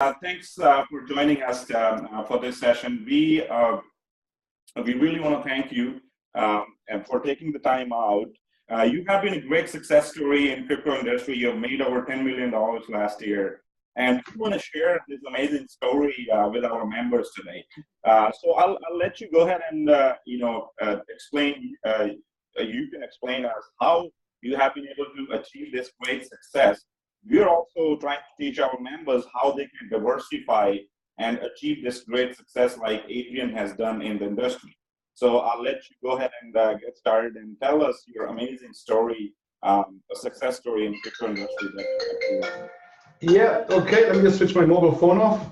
Thanks for joining us for this session. We really want to thank you and for taking the time out. You have been a great success story in crypto industry. You have made over $10 million last year, and we want to share this amazing story with our members today. So I'll let you go ahead and explain. You can explain us how you have been able to achieve this great success. We're also trying to teach our members how they can diversify and achieve this great success like Adrian has done in the industry. So I'll let you go ahead and get started and tell us your amazing story, a success story in the crypto industry. Yeah, okay, let me just switch my mobile phone off.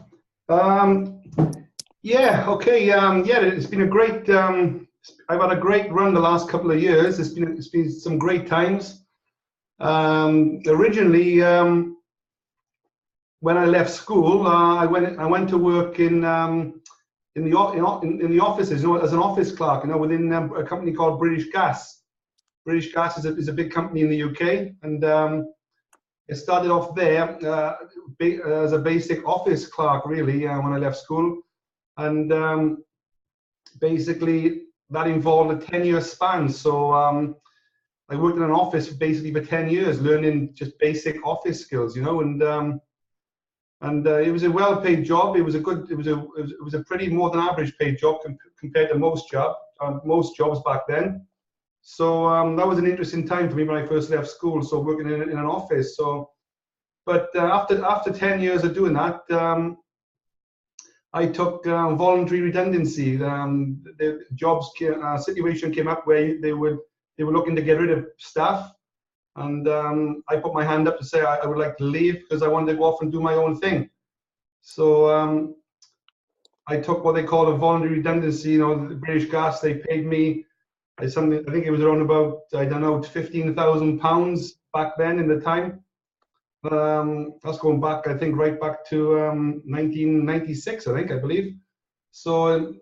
It's been a great, I've had a great run the last couple of years. It's been some great times. Originally, when I left school, I went to work in the offices, as an office clerk, within a company called British Gas. British Gas is a big company in the UK, and it started off there as a basic office clerk, really, when I left school, and basically that involved a 10-year span. So I worked in an office basically for 10 years, learning just basic office skills, and it was a well-paid job. It was a pretty more than average paid job compared to most jobs back then. So that was an interesting time for me when I first left school. So working in an office. But after 10 years of doing that, I took voluntary redundancy. The situation came up where they were looking to get rid of staff, and I put my hand up to say I would like to leave because I wanted to go off and do my own thing. So I took what they call a voluntary redundancy. The British Gas, they paid me I think it was around about, I don't know, £15,000 back then in the time. That's going back, I think, right back to 1996, I believe. So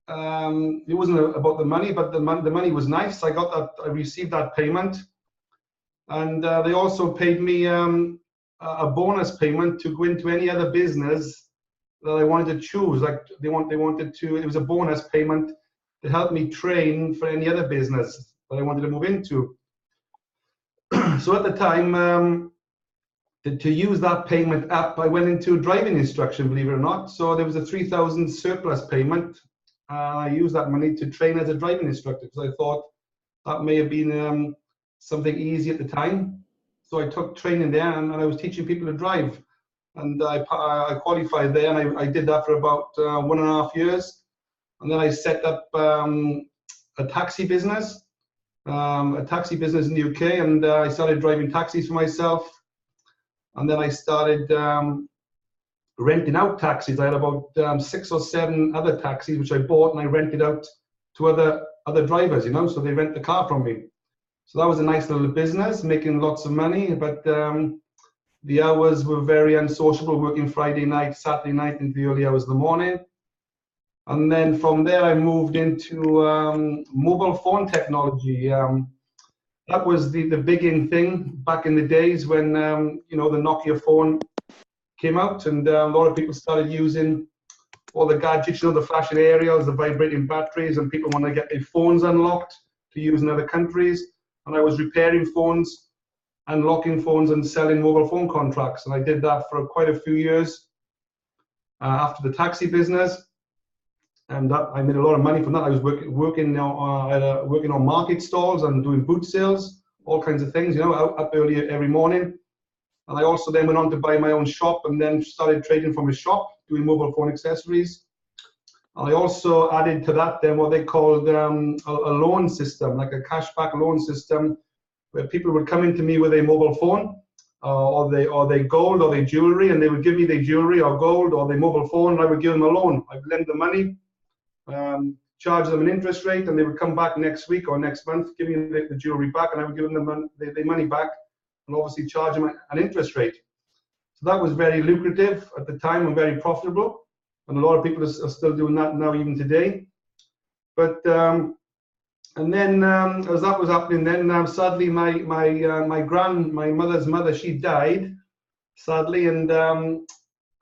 it wasn't about the money, but the money was nice. I received that payment, and they also paid me a bonus payment to go into any other business that I wanted to choose. Like it was a bonus payment to help me train for any other business that I wanted to move into. So at the time, to use that payment up, I went into driving instruction, believe it or not. So there was a 3,000 surplus payment. I used that money to train as a driving instructor because I thought that may have been something easy at the time. So I took training there, and I was teaching people to drive. And I qualified there, and I did that for about 1.5 years. And then I set up a taxi business in the UK, and I started driving taxis for myself. And then I started renting out taxis. I had about 6 or 7 other taxis which I bought, and I rented out to other drivers, so they rent the car from me. So that was a nice little business, making lots of money, but the hours were very unsociable, working Friday night, Saturday night into the early hours of the morning. And then from there I moved into mobile phone technology. That was the big thing back in the days when the Nokia phone came out, and a lot of people started using all the gadgets, the flashing aerials, the vibrating batteries, and people want to get their phones unlocked to use in other countries. And I was repairing phones, unlocking phones, and selling mobile phone contracts. And I did that for quite a few years after the taxi business. And I made a lot of money from that. I was working on market stalls and doing boot sales, all kinds of things, up early every morning. And I also then went on to buy my own shop, and then started trading from a shop, doing mobile phone accessories. And I also added to that then what they called a loan system, like a cashback loan system, where people would come into me with a mobile phone, or they gold, or their jewelry, and they would give me their jewelry or gold or their mobile phone, and I would give them a loan. I'd lend them money, charge them an interest rate, and they would come back next week or next month, give me the jewelry back, and I would give them the money back, and obviously charge them an interest rate. So that was very lucrative at the time and very profitable, and a lot of people are still doing that now, even today. But and then as that was happening, then sadly my mother's mother, she died sadly, and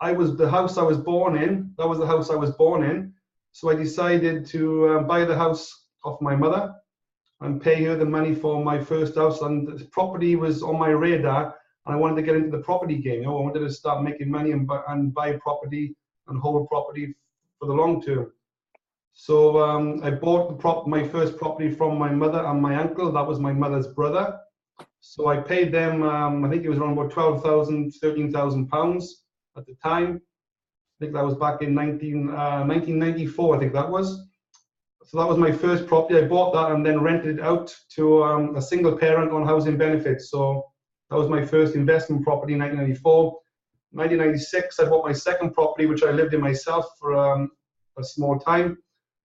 the house I was born in. That was the house I was born in. So I decided to buy the house off my mother and pay her the money for my first house. And the property was on my radar. And I wanted to get into the property game. You know, I wanted to start making money and buy property and hold property for the long term. So I bought my first property from my mother and my uncle. That was my mother's brother. So I paid them, I think it was around about 12,000, 13,000 pounds at the time. I think that was back in 1994, I think that was. So that was my first property. I bought that and then rented it out to a single parent on housing benefits. So that was my first investment property in 1994. 1996, I bought my second property, which I lived in myself for a small time.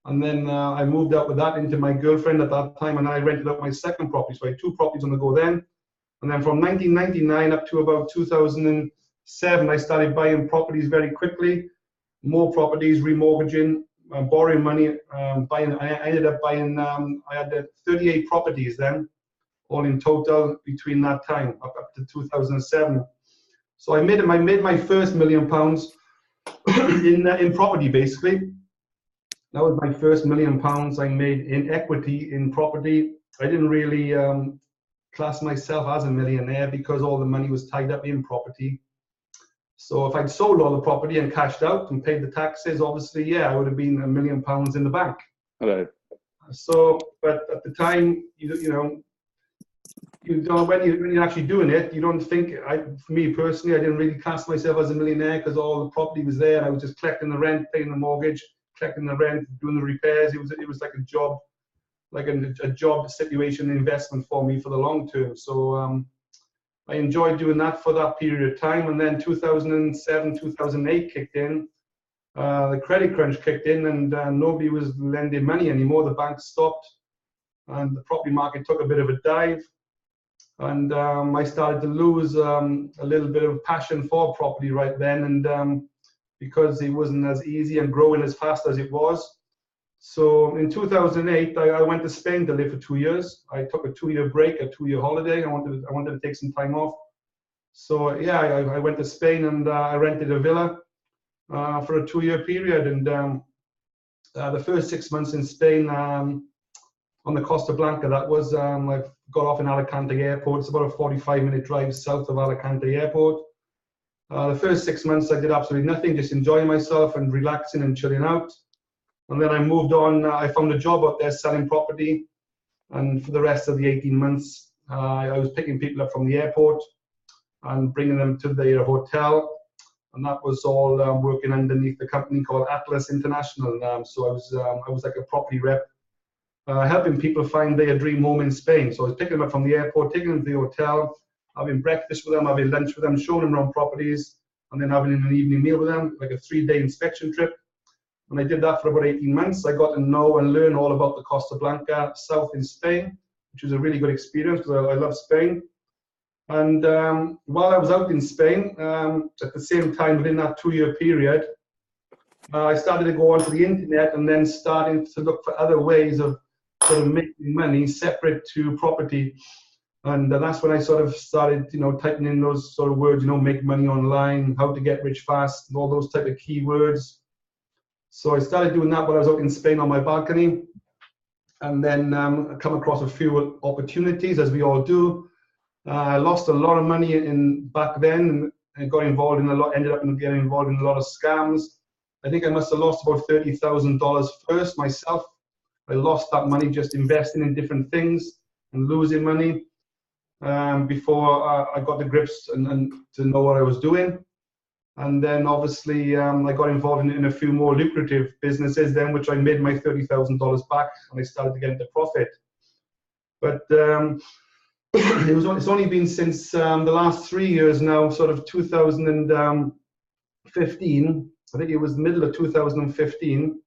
And then I moved out with that into my girlfriend at that time, and I rented out my second property. So I had 2 properties on the go then. And then from 1999 up to about 2007, I started buying properties very quickly, more properties, remortgaging, borrowing money, buying. I ended up buying, I had 38 properties then, all in total between that time, up to 2007. So I made my first £1 million in property, basically. That was my first £1 million I made in equity in property. I didn't really class myself as a millionaire because all the money was tied up in property. So if I'd sold all the property and cashed out and paid the taxes, obviously, yeah, I would have been £1 million in the bank. Hello. So, but at the time, you know, when you're actually doing it, you don't think. For me personally, I didn't really class myself as a millionaire because all the property was there. I was just collecting the rent, paying the mortgage, collecting the rent, doing the repairs. It was like a job, like a job situation investment for me for the long term. So I enjoyed doing that for that period of time. And then 2007, 2008 kicked in. The credit crunch kicked in, and nobody was lending money anymore. The banks stopped, and the property market took a bit of a dive. And I started to lose a little bit of passion for property right then, and because it wasn't as easy and growing as fast as it was. So in 2008, I went to Spain to live for 2 years. I took a 2-year break, a 2-year holiday. I wanted to take some time off. So yeah, I went to Spain, and I rented a villa for a 2-year period. And the first 6 months in Spain, on the Costa Blanca, that was, I got off in Alicante Airport. It's about a 45-minute drive south of Alicante Airport. The first 6 months I did absolutely nothing, just enjoying myself and relaxing and chilling out. And then I moved on. I found a job out there selling property. And for the rest of the 18 months, I was picking people up from the airport and bringing them to their hotel. And that was all working underneath the company called Atlas International. So I was like a property rep, helping people find their dream home in Spain. So I was picking them up from the airport, taking them to the hotel, having breakfast with them, having lunch with them, showing them around properties, and then having an evening meal with them, like a 3-day inspection trip. And I did that for about 18 months. I got to know and learn all about the Costa Blanca south in Spain, which was a really good experience because I love Spain. And while I was out in Spain, at the same time within that 2-year period, I started to go onto the internet and then starting to look for other ways of sort of making money separate to property. And that's when I sort of started, you know, typing in those sort of words, you know, make money online, how to get rich fast, and all those type of keywords. So I started doing that while I was out in Spain on my balcony, and then I come across a few opportunities, as we all do. I lost a lot of money back then, and got involved in ended up getting involved in a lot of scams. I think I must have lost about $30,000 first myself. I lost that money just investing in different things and losing money before I got the grips and to know what I was doing. And then obviously I got involved in a few more lucrative businesses then, which I made my $30,000 back, and I started to get into profit. But it's only been since the last 3 years now, sort of 2015, I think it was the middle of 2015,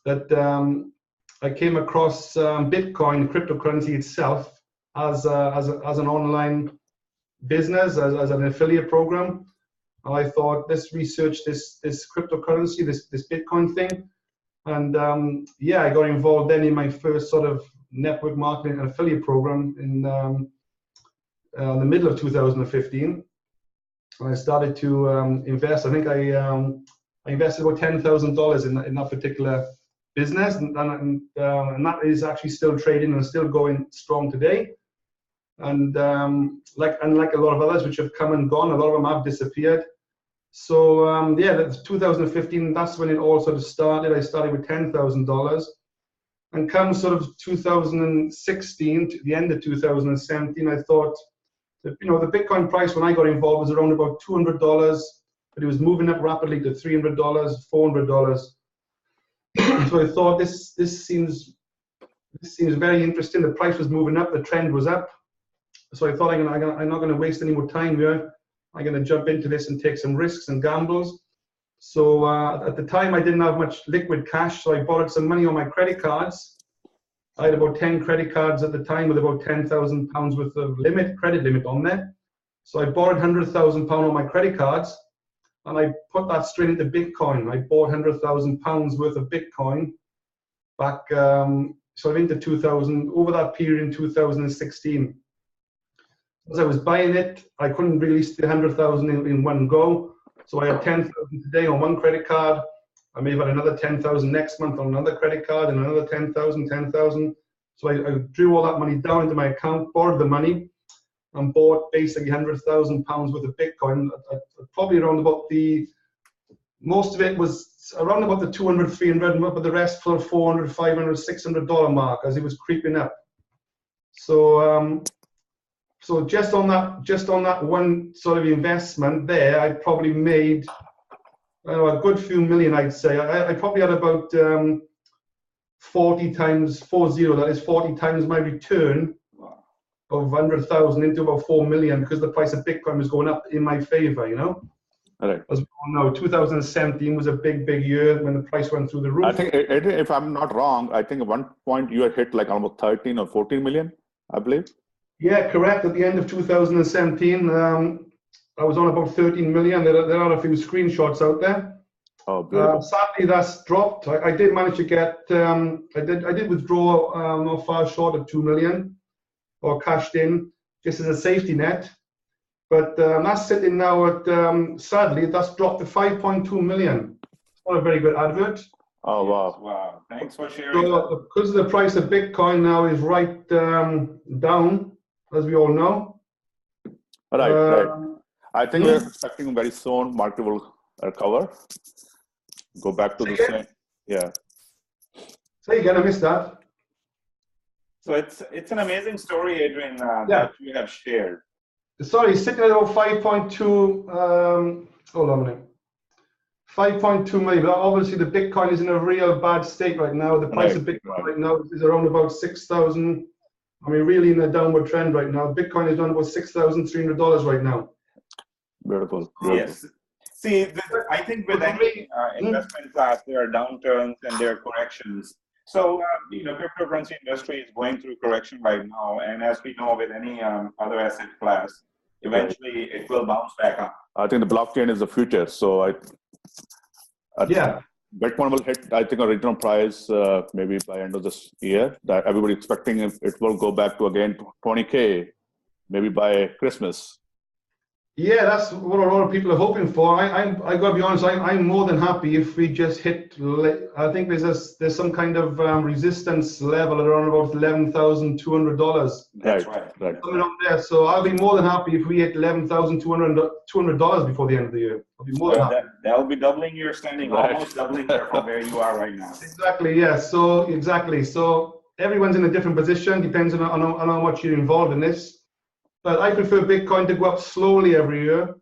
that I came across Bitcoin, cryptocurrency itself, as an online business, as an affiliate program. And I thought, let's research this cryptocurrency, this Bitcoin thing. And yeah, I got involved then in my first sort of network marketing and affiliate program in the middle of 2015. I started to invest. I think I invested about $10,000 in that particular business, and that is actually still trading and still going strong today. And like a lot of others which have come and gone, a lot of them have disappeared. So yeah, that's 2015. That's when it all sort of started. I started with $10,000, and come sort of 2016 to the end of 2017, I thought that, you know, the Bitcoin price when I got involved was around about $200, but it was moving up rapidly to $300, $400. So I thought this seems very interesting. The price was moving up, the trend was up. So I thought I'm not going to waste any more time here. I'm going to jump into this and take some risks and gambles. So at the time, I didn't have much liquid cash, so I borrowed some money on my credit cards. I had about 10 credit cards at the time with about £10,000 worth of credit limit on there. So I borrowed £100,000 on my credit cards, and I put that straight into Bitcoin. I bought £100,000 worth of Bitcoin back sort of into 2000, over that period in 2016. As I was buying it, I couldn't release the 100,000 in one go. So I had 10,000 today on one credit card. I may have had another 10,000 next month on another credit card, and another 10,000. So I drew all that money down into my account, borrowed the money, and bought basically £100,000 worth of Bitcoin. Probably around about most of it was around about the 200, 300, but the rest for $400, $500, $600 mark as it was creeping up. So so just on that one sort of investment there, I probably made, I don't know, a good few million, I'd say. I probably had about 40 times my return of 100,000 into about 4 million, because the price of Bitcoin was going up in my favor, you know. All right. As we all know, 2017 was a big year when the price went through the roof. I think, if I'm not wrong, I think at one point you had hit like almost 13 or 14 million, I believe. Yeah, correct. At the end of 2017, I was on about 13 million. There are a few screenshots out there. Oh, beautiful. Sadly, that's dropped. I did manage to get, I did withdraw not far short of 2 million, or cashed in, just as a safety net. But that's sitting now at, sadly, that's dropped to 5.2 million. It's not a very good advert. Oh, wow. Wow. Thanks for sharing. So, because the price of Bitcoin now is right down, as we all know. Right. I think we're expecting very soon market will recover. Go back to the same. Yeah. Say again, I missed that. So it's an amazing story, Adrian, that you have shared. Sorry, sitting at about 5.2. Hold on a minute. 5.2 million. But obviously, the Bitcoin is in a real bad state right now. The price of Bitcoin right now is around about 6,000. I mean, really in a downward trend right now. Bitcoin is down about $6,300 right now. Beautiful. Yes. See, I think with any investment class, there are downturns and there are corrections. So, cryptocurrency industry is going through correction right now. And as we know, with any other asset class, eventually it will bounce back up. I think the blockchain is the future. So Bitcoin will hit, I think, a original price maybe by end of this year. That everybody expecting it will go back to again 20K, maybe by Christmas. Yeah, that's what a lot of people are hoping for. I got to be honest. I'm more than happy if we just hit. I think there's some kind of resistance level around about $11,200. That's right. Something on there. So I'll be more than happy if we hit $11,200 before the end of the year. I'll be more than happy. That'll be doubling your standing, almost doubling from where you are right now. Exactly. Yeah. So exactly. So everyone's in a different position. Depends on how much you're involved in this. But I prefer Bitcoin to go up slowly every year,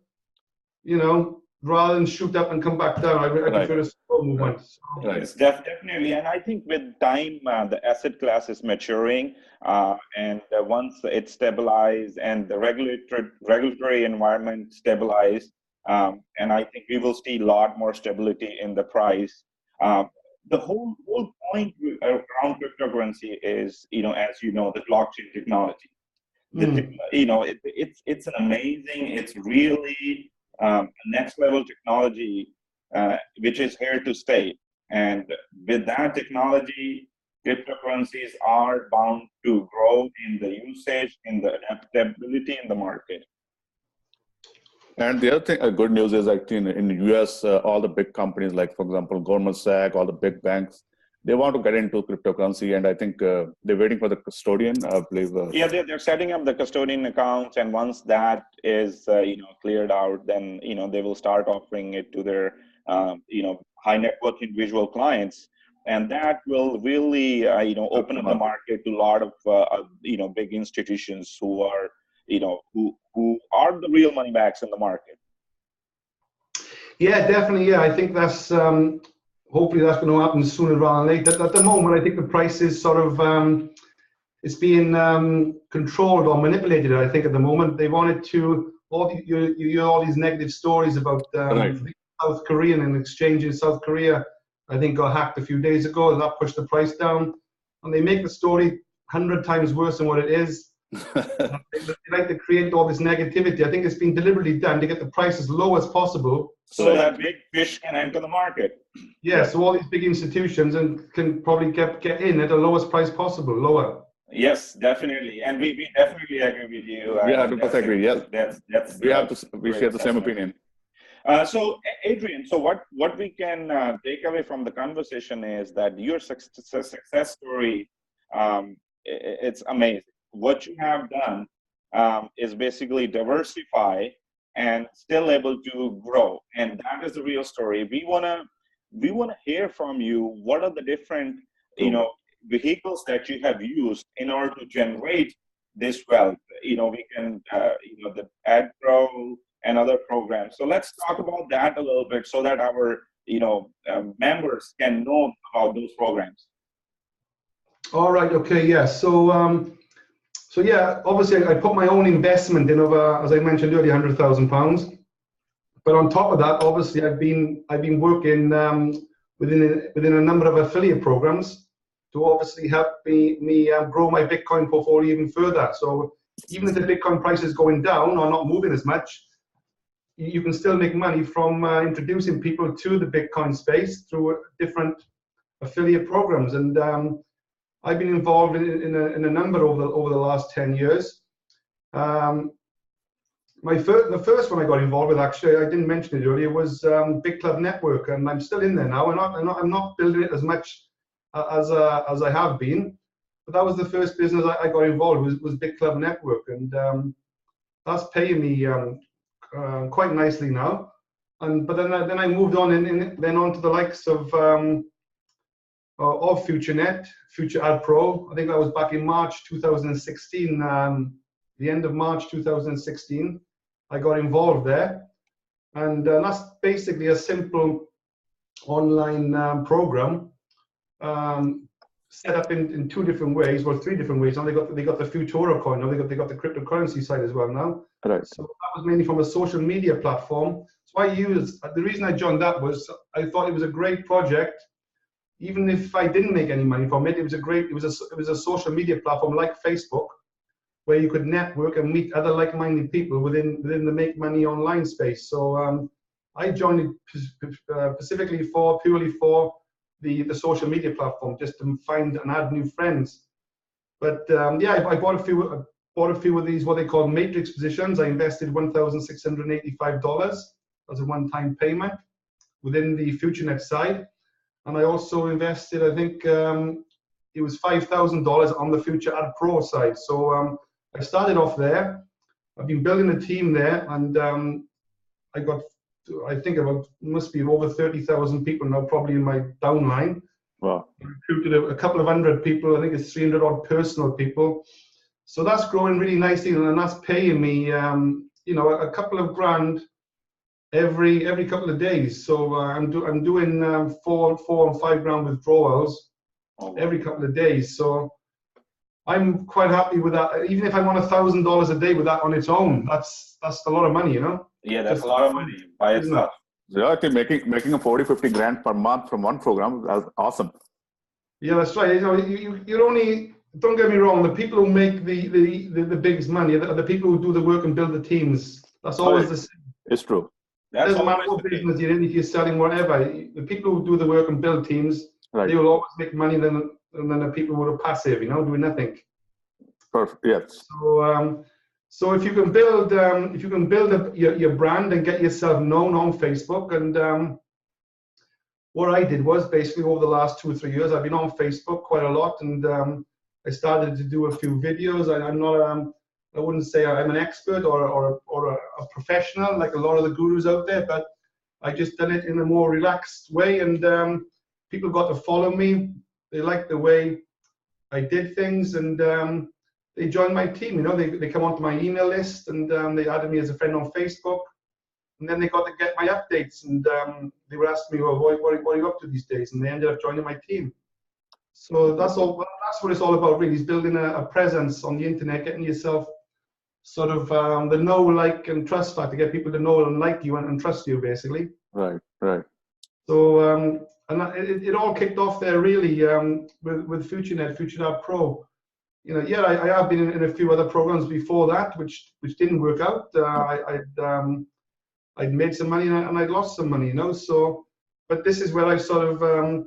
rather than shoot up and come back down. I prefer a slow movement. Yes, definitely. And I think with time, the asset class is maturing. And once it's stabilized and the regulatory environment stabilized, and I think we will see a lot more stability in the price. The whole point around cryptocurrency is, as you know, the blockchain technology. It's an amazing, it's really next level technology, which is here to stay. And with that technology, cryptocurrencies are bound to grow in the usage, in the adaptability in the market. And the other thing, good news is actually in the US, all the big companies, like for example, Goldman Sachs, all the big banks, they want to get into cryptocurrency, and I think they're waiting for the custodian, I believe. Yeah, they're setting up the custodian accounts, and once that is cleared out, then they will start offering it to their high net worth individual clients, and that will really open up the market to a lot of big institutions who are who are the real money backs in the market. Yeah, definitely. Yeah, I think that's hopefully that's going to happen sooner rather than later. At the moment, I think the price is sort of it's being controlled or manipulated. I think at the moment they wanted to all these negative stories about South Korean and exchange in South Korea. I think got hacked a few days ago, and that pushed the price down. And they make the story 100 times worse than what it is. They like to create all this negativity. I think it's been deliberately done to get the price as low as possible, so that big fish can enter the market. Yeah, so all these big institutions can probably get in at the lowest price possible, lower. Yes, definitely, and we definitely agree with you. Yeah, 100% agree. Yes, we share the same opinion. So, Adrian, so what we can take away from the conversation is that your success story, it's amazing. What you have done is basically diversify and still able to grow, and that is the real story. We wanna hear from you. What are the different vehicles that you have used in order to generate this wealth? We can the AdPro and other programs. So let's talk about that a little bit so that our members can know about those programs. All right. Okay. Yeah. So yeah, obviously I put my own investment in over, as I mentioned earlier, £100,000. But on top of that, obviously I've been working within a number of affiliate programs to obviously help me grow my Bitcoin portfolio even further. So even if the Bitcoin price is going down or not moving as much, you can still make money from introducing people to the Bitcoin space through different affiliate programs. And I've been involved in a number over the last 10 years. The first one I got involved with, actually, I didn't mention it earlier, was Big Club Network, and I'm still in there now. I'm not building it as much as I have been, but that was the first business I got involved with, was Big Club Network, and that's paying me quite nicely now. But then I moved on then on to the likes of FutureNet, Future Ad Pro. I think that was back in March 2016, the end of March 2016. I got involved there, and that's basically a simple online program set up in two different ways, well, three different ways. Now they got the Futuro coin. Now they got the cryptocurrency side as well now. Right. So that was mainly from a social media platform. So the reason I joined that was I thought it was a great project. Even if I didn't make any money from it, it was a social media platform like Facebook, where you could network and meet other like-minded people within the make money online space. So I joined it specifically purely for the social media platform, just to find and add new friends. But yeah, I bought a few of these, what they call matrix positions. I invested $1,685 as a one-time payment within the FutureNet side. And I also invested, I think it was $5,000 on the Future Ad Pro side. So I started off there. I've been building a team there, and I got, I think must be over 30,000 people now, probably in my downline. Wow. I recruited a couple of hundred people. I think it's 300 odd personal people. So that's growing really nicely, and that's paying me, a couple of grand every couple of days. So I'm doing $4 and $5 grand withdrawals every couple of days. So I'm quite happy with that. Even if I'm on $1,000 a day with that on its own, that's a lot of money, Yeah, that's a lot of money by itself. Yeah, I think making a 40-50 grand per month from one program, that's awesome. Yeah, that's right. You're only, don't get me wrong, the people who make the biggest money are the people who do the work and build the teams. That's always the same. It's true. It doesn't matter what business you're in, if you're selling whatever, the people who do the work and build teams, they will always make money than the people who are passive, doing nothing. Perfect. Yes. So So if you can build your brand and get yourself known on Facebook, and what I did was basically over the last 2 or 3 years, I've been on Facebook quite a lot, and I started to do a few videos. I'm not, I wouldn't say I'm an expert or a professional like a lot of the gurus out there, but I just done it in a more relaxed way, and people got to follow me. They liked the way I did things, and they joined my team. You know, they come onto my email list, and they added me as a friend on Facebook. And then they got to get my updates, and they were asking me, well, what are you up to these days? And they ended up joining my team. So that's all. That's what it's all about, really, is building a presence on the internet, getting yourself sort of the know, like, and trust factor, get people to know and like you and trust you, basically. Right, right. So and it all kicked off there, really, with FutureNet, FutureNet Pro. You know, yeah, I have been in a few other programs before that, which didn't work out. I'd made some money and I'd lost some money, you know. So, but this is where I sort of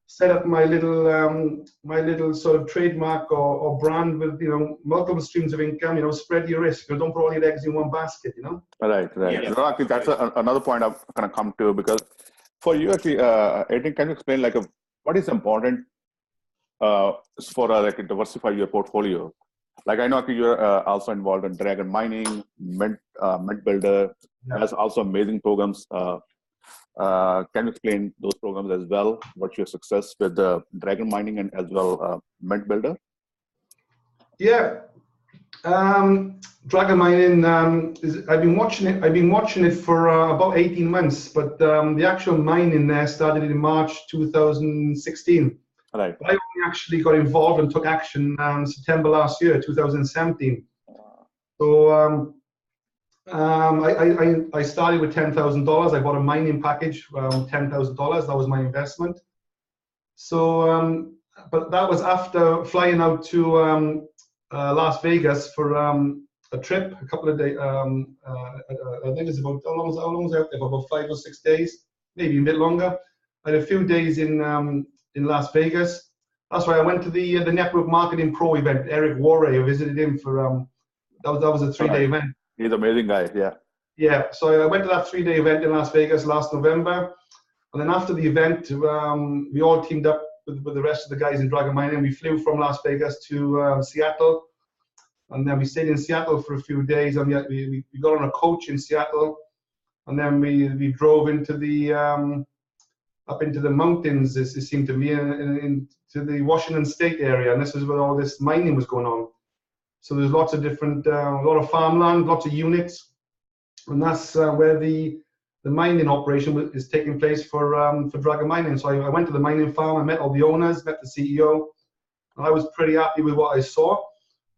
set up my little sort of trademark or brand with, you know, multiple streams of income. You know, spread your risk. You know, don't put all your eggs in one basket. You know. Right, right. Yes. No, actually, that's another point I'm gonna come to, because for you, actually, Adrian, can you explain like what is important for like diversify your portfolio? Like I know actually you're also involved in Dragon Mining, Mint Builder. Yeah. Has also amazing programs. Can you explain those programs as well? What's your success with Dragon Mining and as well Mint Builder? Yeah, Dragon Mining I've been watching it for about 18 months, but the actual mining there started in March 2016. Right. But I only actually got involved and took action September last year, 2017. So I started with $10,000. I bought a mining package, $10,000. That was my investment. So, but that was after flying out to Las Vegas for a trip, a couple of days. I think it's about how long was I out there for? About 5 or 6 days, maybe a bit longer. I had a few days in Las Vegas. That's why I went to the Network Marketing Pro event. Eric Warray, I visited him for that was a 3-day event. He's an amazing guy, yeah. Yeah, so I went to that 3-day event in Las Vegas last November, and then after the event, we all teamed up with the rest of the guys in Dragon Mining. We flew from Las Vegas to Seattle, and then we stayed in Seattle for a few days, and we got on a coach in Seattle, and then we drove into the up into the mountains, it seemed to me, into the Washington State area, and this is where all this mining was going on. So there's lots of different, a lot of farmland, lots of units, and that's where the mining operation is taking place for Dragon Mining. So I went to the mining farm, I met all the owners, met the CEO, and I was pretty happy with what I saw.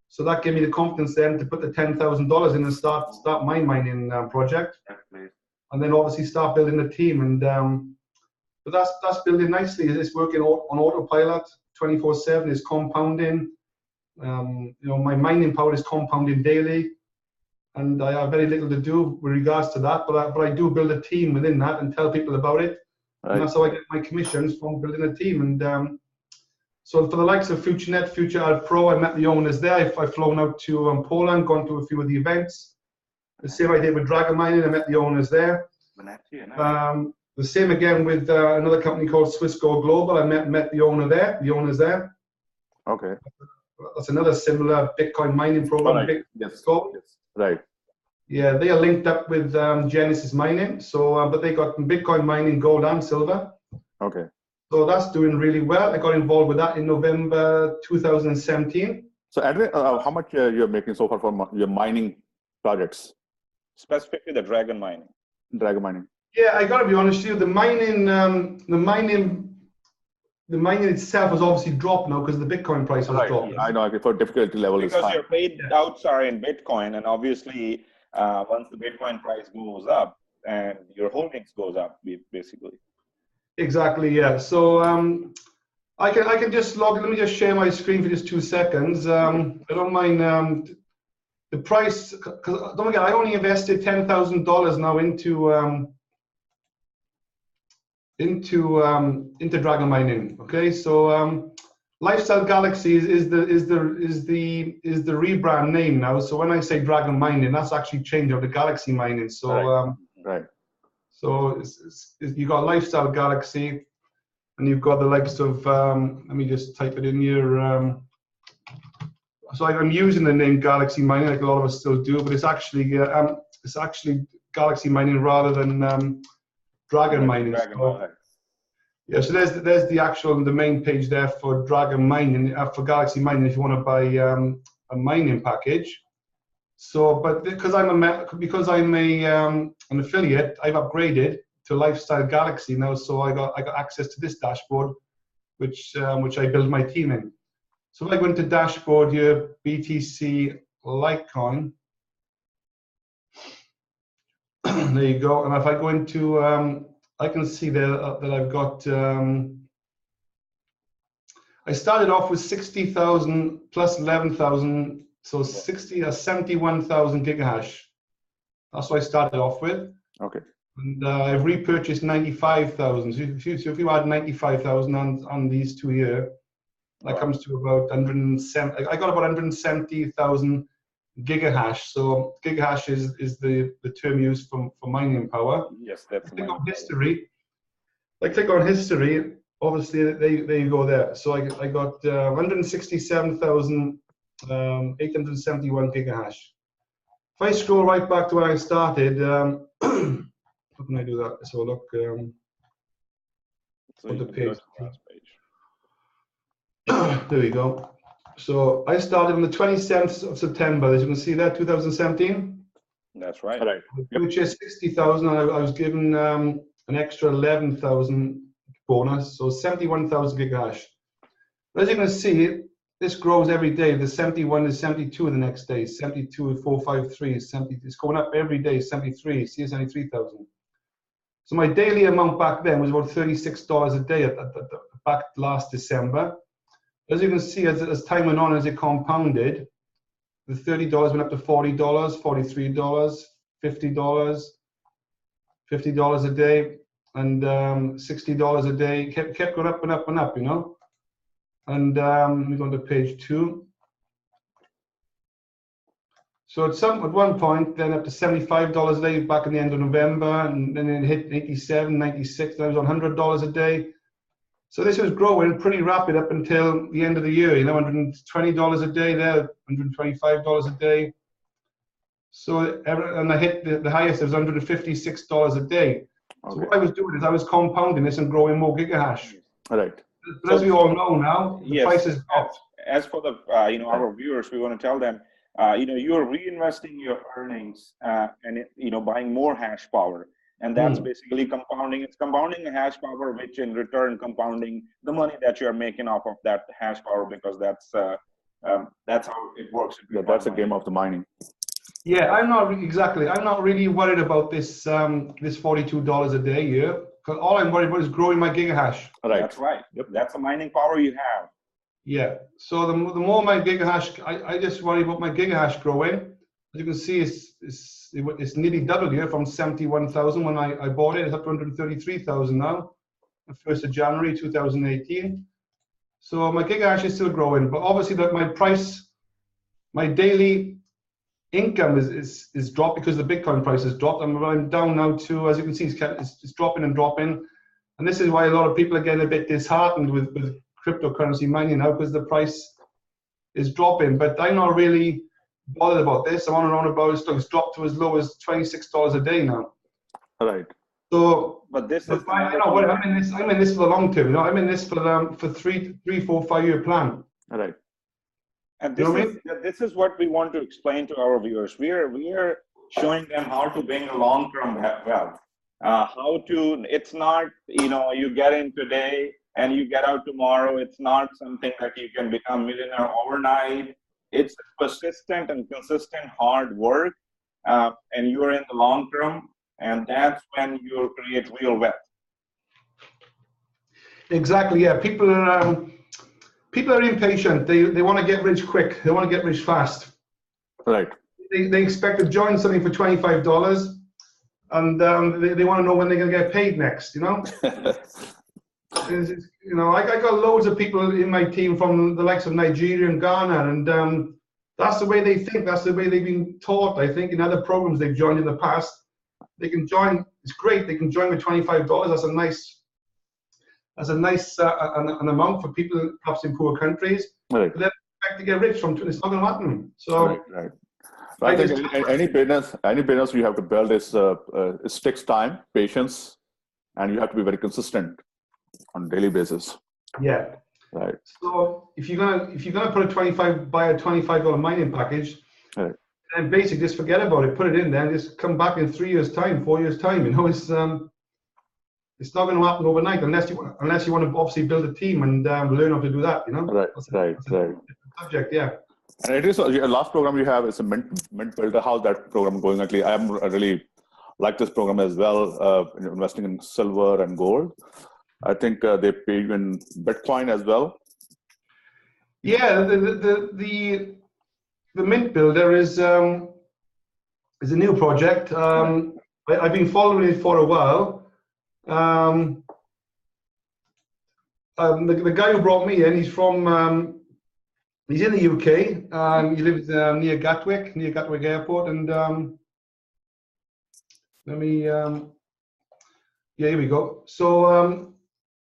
So that gave me the confidence then to put the $10,000 in and start my mining project, and then obviously start building the team. And but that's building nicely. It's working on autopilot 24/7. It's compounding. You know, my mining power is compounding daily, and I have very little to do with regards to that. But I do build a team within that and tell people about it. Right. And that's how I get my commissions, from building a team. And so for the likes of FutureNet, FutureNet Pro, I met the owners there. I've flown out to Poland, gone to a few of the events. The same I did with Dragon Mining. I met the owners there. The same again with another company called Swissgo Global. I met the owner there. The owners there. Okay. That's another similar Bitcoin mining program. Right. Yes. Right. Yeah, they are linked up with Genesis Mining. So, but they got Bitcoin mining, gold and silver. Okay. So that's doing really well. I got involved with that in November 2017. So, Adrian, how much you're making so far from your mining projects? Specifically, the Dragon Mining. Dragon Mining. Yeah, I got to be honest with you. The mining itself has obviously dropped now because the Bitcoin price has dropped. I know, for difficulty level because is high. Your paid outs are in Bitcoin, and obviously once the Bitcoin price goes up and your holdings goes up, basically. Exactly, yeah. So I can just log. Let me just share my screen for just 2 seconds. I don't mind the price, because don't forget, I only invested $10,000 now into Dragon Mining. Okay, so Lifestyle Galaxy is the rebrand name now. So when I say Dragon Mining, that's actually changed over to Galaxy Mining. So right. So you got Lifestyle Galaxy, and you've got the likes of let me just type it in here. So I'm using the name Galaxy Mining like a lot of us still do, but it's actually Galaxy Mining rather than Dragon Mining. Yeah, so there's the main page there for Dragon Mining, for Galaxy Mining if you want to buy a mining package. So, but because I'm an affiliate, I've upgraded to Lifestyle Galaxy now. So I got access to this dashboard, which I build my team in. So if I go into dashboard here, BTC Litecoin, there you go. And if I go into I can see there that I've got, I started off with 60,000 plus 11,000, so 71,000 gigahash. That's what I started off with. Okay. And I've repurchased 95,000. So if you add 95,000 on these 2 years, that comes to about 170. I got about 170,000 gigahash. So gigahash is the term used for mining power. Yes, that's click on history. I click on history. Obviously, there you go there. So I got 167,871 gigahash. If I scroll right back to where I started, how can I do that? So look, on the page. There we go. So I started on the 27th of September, as you can see there, 2017. That's right. Right. Which is 60,000. I was given an extra 11,000 bonus, so 71,000 gigahash. As you can see, this grows every day. The 71 is 72 the next day, 72 is 453, 70. It's going up every day. 73, see, 73,000. So my daily amount back then was about $36 a day back last December. As you can see, as time went on, as it compounded, the $30 went up to $40, $43, $50, $50 a day, and $60 a day. Kept going up and up and up, you know. And let me go on to page 2. So at one point, then up to $75 a day back in the end of November, and then it hit 87, 96, then it was on $100 a day. So this was growing pretty rapid up until the end of the year, you know, $120 a day there, $125 a day. So, and I hit the highest, it was $156 a day. Okay. So what I was doing is I was compounding this and growing more gigahash. Right. But as we all know now, the prices dropped. As for the, our viewers, we want to tell them, you're reinvesting your earnings and, buying more hash power. And that's basically compounding. It's compounding a hash power, which in return compounding the money that you're making off of that hash power, because that's how it works. Yeah, that's a game of the mining. Yeah, I'm not really worried about this this $42 a day here. Because all I'm worried about is growing my gigahash. Right. That's right. Yep. That's the mining power you have. Yeah. So the more my gigahash, I just worry about my gigahash growing. As you can see, it's nearly doubled here from 71,000 when I bought it. It's up to 133,000 now, the 1st of January 2018. So my gigahash is still growing, but obviously that my daily income is dropped because the Bitcoin price has dropped. I'm down now to, as you can see, it's dropping and dropping. And this is why a lot of people are getting a bit disheartened with cryptocurrency mining now, because the price is dropping. But I'm not really bothered about this. I'm on and on about it. It's dropped to as low as $26 a day now. Right. So, but this is. I'm in this for the long term. You know, I'm in this for 3, 4, 5 year plan. Right. And this is what we want to explain to our viewers. We are showing them how to bring long-term wealth. It's not, you get in today and you get out tomorrow. It's not something that you can become a millionaire overnight. It's persistent and consistent hard work, and you're in the long term, and that's when you create real wealth. Exactly. Yeah. People are impatient. They want to get rich quick. They want to get rich fast. Right. They expect to join something for $25, and they want to know when they're going to get paid next. You know. You know, I got loads of people in my team from the likes of Nigeria and Ghana, and that's the way they think. That's the way they've been taught. I think in other programs they've joined in the past, they can join. It's great. They can join with $25. That's a nice an amount for people perhaps in poor countries. Right. But then expect to get rich from it's not going to happen. So right. I think any business you have to build is it takes time, patience, and you have to be very consistent on a daily basis. Yeah. Right. So if you're gonna put buy a $25 mining package, right. and basically just forget about it, put it in there, and just come back in 3 years' time, 4 years' time. You know, it's not going to happen overnight unless you want to obviously build a team and learn how to do that. You know. Right. That's a subject, yeah. And it is your last program you have is a Mint Builder. How's that program going? Actually, I really like this program as well. Investing in silver and gold. I think they pay you in Bitcoin as well. Yeah, the Mint Builder is a new project. I've been following it for a while. The guy who brought me in, he's in the UK. He lives near Gatwick Airport, and here we go. So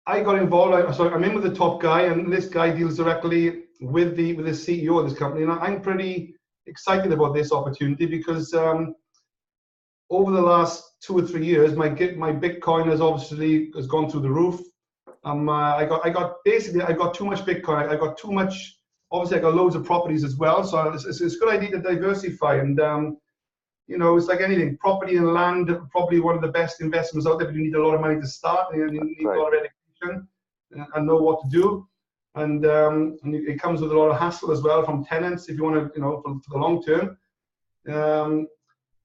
I got involved. I'm in with the top guy, and this guy deals directly with the CEO of this company. And I'm pretty excited about this opportunity because over the last 2 or 3 years, my Bitcoin has gone through the roof. I got too much Bitcoin. I got too much. Obviously, I got loads of properties as well. So it's a good idea to diversify. And you know, it's like anything. Property and land are probably one of the best investments out there, but you need a lot of money to start, and you need a lot of education and know what to do. And it comes with a lot of hassle as well from tenants if you want to, you know, for the long term.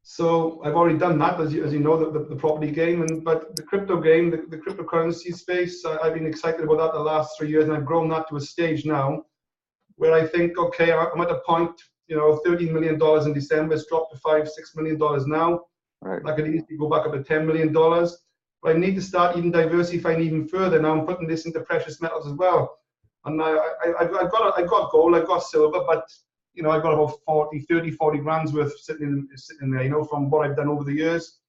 So I've already done that, as you know, the property game, but the crypto game, the cryptocurrency space, I've been excited about that the last 3 years, and I've grown that to a stage now where I think, okay, I'm at a point, you know, $13 million in December, it's dropped to $5-6 million now. Right. I could easily go back up to $10 million, but I need to start even diversifying even further. Now I'm putting this into precious metals as well, and I've got gold, I've got silver, but you know, I've got about 40 grand's worth sitting there, you know, from what I've done over the years.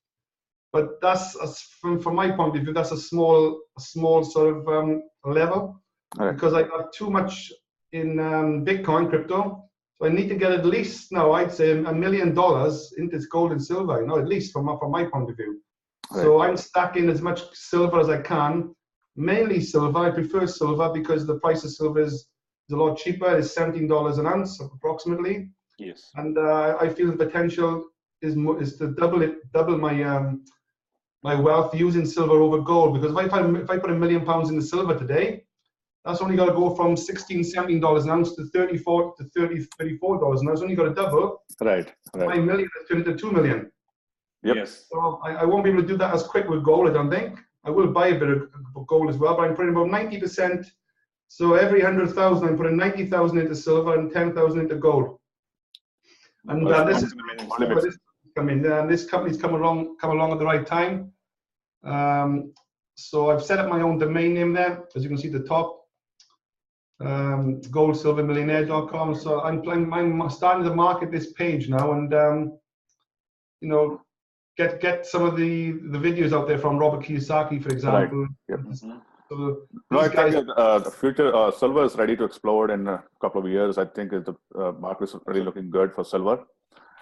But that's from my point of view, that's a small sort of level, right, because I got too much in Bitcoin crypto. So I need to get at least now, I'd say $1 million into this gold and silver, you know, at least from my point of view. Right. So I'm stacking as much silver as I can, mainly silver. I prefer silver because the price of silver is a lot cheaper. It's $17 an ounce approximately. Yes. And I feel the potential is to double my my wealth using silver over gold. Because if I put £1 million into silver today, that's only got to go from $16-17 an ounce to $34 to $34 an ounce. Only got to double. Right. My $1 million has turned into $2 million. Yep. Yes. So I won't be able to do that as quick with gold, I don't think. I will buy a bit of gold as well, but I'm putting about 90%. So every 100,000, I'm putting 90,000 into silver and 10,000 into gold. And this company's come along at the right time. So I've set up my own domain name there, as you can see at the top, goldsilvermillionaire.com. So I'm starting to market this page now, and you know, get some of the videos out there from Robert Kiyosaki, for example. Right. Yep. So no, I think the future silver is ready to explode in a couple of years. I think the market is really looking good for silver.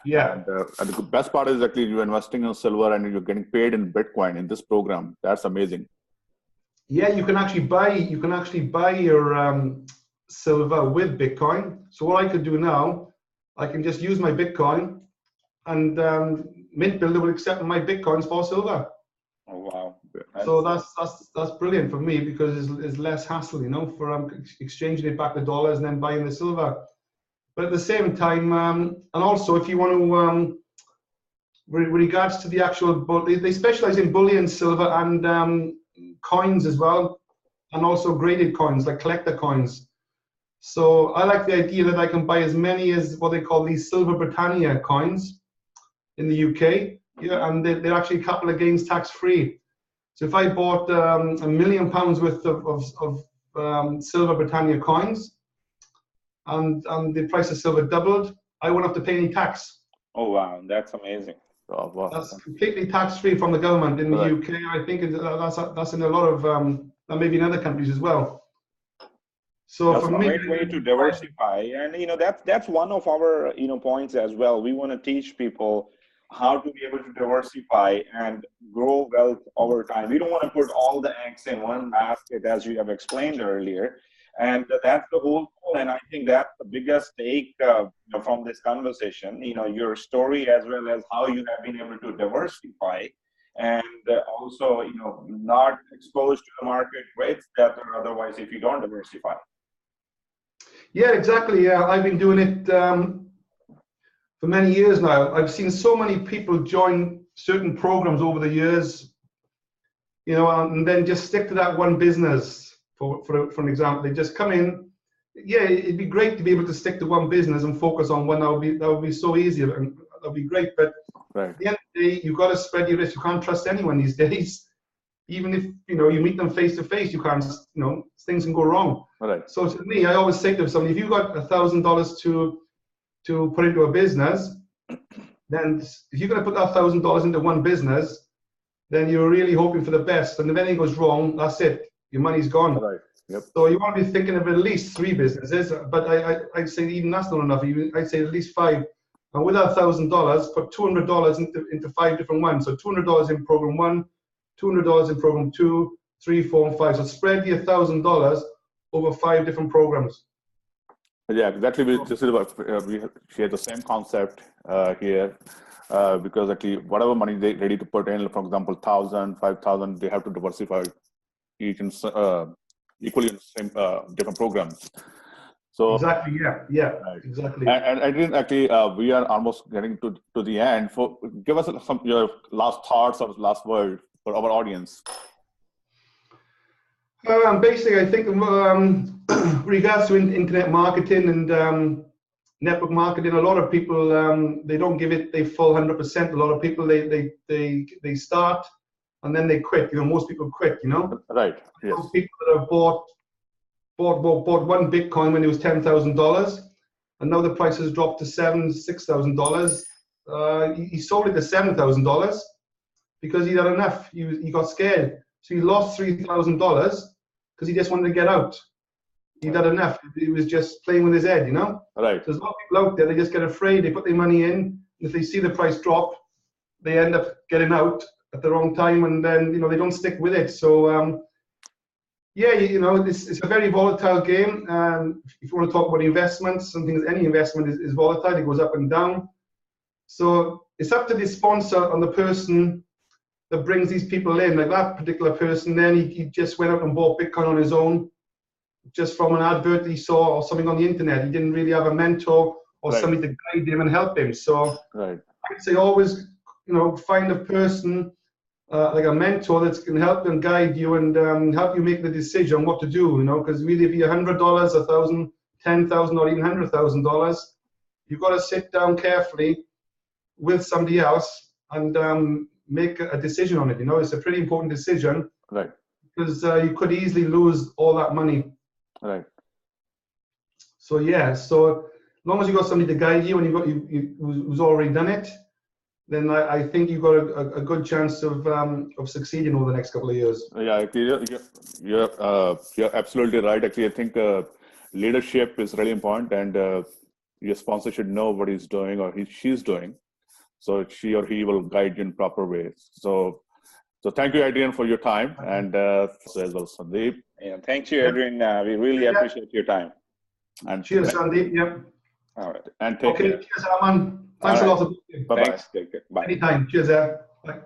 Yeah. And the best part is actually you're investing in silver and you're getting paid in Bitcoin in this program. That's amazing. Yeah, you can actually buy your silver with Bitcoin. So what I could do now, I can just use my Bitcoin, and Mint Builder will accept my Bitcoins for silver. Oh wow! So that's brilliant for me because it's less hassle, you know, for exchanging it back to dollars and then buying the silver. But at the same time, and also if you want to, with regards to the actual, they specialize in bullion, silver, and coins as well, and also graded coins like collector coins. So I like the idea that I can buy as many as what they call these Silver Britannia coins in the UK. Yeah, and they're actually capital gains tax free. So if I bought £1 million worth of silver Britannia coins, and the price of silver doubled, I won't have to pay any tax. Oh wow, that's amazing. Oh, wow. That's completely tax-free from the government in the UK. I think that's in a lot of maybe in other countries as well. So That's for a me, great way to diversify, and that's one of our points as well. We want to teach people how to be able to diversify and grow wealth over time. We don't want to put all the eggs in one basket, as you have explained earlier, and that's the whole goal. And I think that's the biggest take from this conversation. Your story as well as how you have been able to diversify, and also not exposed to the market rates that are otherwise if you don't diversify. Yeah, exactly. Yeah, I've been doing it for many years now. I've seen so many people join certain programs over the years, and then just stick to that one business. For an example, they just come in. Yeah, it'd be great to be able to stick to one business and focus on one. That would be so easy, and that would be great. But at the end of the day, you've got to spread your risk. You can't trust anyone these days. Even if you meet them face to face, you can't. Things can go wrong. Right. So to me, I always say to somebody, if you've got $1,000 to put into a business, then if you're going to put that $1,000 into one business, then you're really hoping for the best. And if anything goes wrong, that's it. Your money's gone. Right. Yep. So you want to be thinking of at least 3 businesses, but I'd say even that's not enough. I'd say at least 5. And with that $1,000, put $200 into 5 different ones. So $200 in program 1, $200 in program 2, 3, 4, and 5. So spread your $1,000 over 5 different programs. Yeah, exactly. We share the same concept here because actually whatever money they're ready to put in, for example, 1,000, 5,000, they have to diversify each in equally in the same different programs. So exactly, yeah, right. Exactly. And I didn't actually. We are almost getting to the end. Give us some your last thoughts or last word for our audience. Basically, I think regards to internet marketing and network marketing, a lot of people they don't give it their full 100%. A lot of people they start and then they quit. Most people quit. Right. Yes. Those people that have bought one Bitcoin when it was $10,000, and now the price has dropped to $6,000. He sold it to $7,000 because he had enough. He got scared. So he lost $3,000 because he just wanted to get out. He'd had enough. He was just playing with his head, Right. There's a lot of people out there, they just get afraid. They put their money in. And if they see the price drop, they end up getting out at the wrong time, and then, they don't stick with it. So, it's a very volatile game. If you want to talk about investments, any investment is volatile. It goes up and down. So it's up to the sponsor and the person that brings these people in. Like that particular person, then he just went out and bought Bitcoin on his own, just from an advert he saw or something on the internet. He didn't really have a mentor or somebody to guide him and help him. So I'd say always, find a person like a mentor that can help and guide you and help you make the decision what to do. Because really, if you're $100, $1,000, $10,000, or even $100,000, you've got to sit down carefully with somebody else and make a decision on it. It's a pretty important decision, right? Because you could easily lose all that money, right? So so as long as you got somebody to guide you and who's already done it, then I think you've got a good chance of succeeding over the next couple of years. Yeah, you're absolutely right. Actually, I think leadership is really important, and your sponsor should know what he's doing or she's doing, so she or he will guide you in proper ways. So thank you, Adrian, for your time, and as well, Sandeep. Yeah, thank you, Adrian. We really appreciate your time. And cheers, Sandeep. Yep. All right, and take care. Cheers, Arman. Thanks a lot. Bye-bye. Thanks. Take care. Bye. Anytime. Cheers, Bye.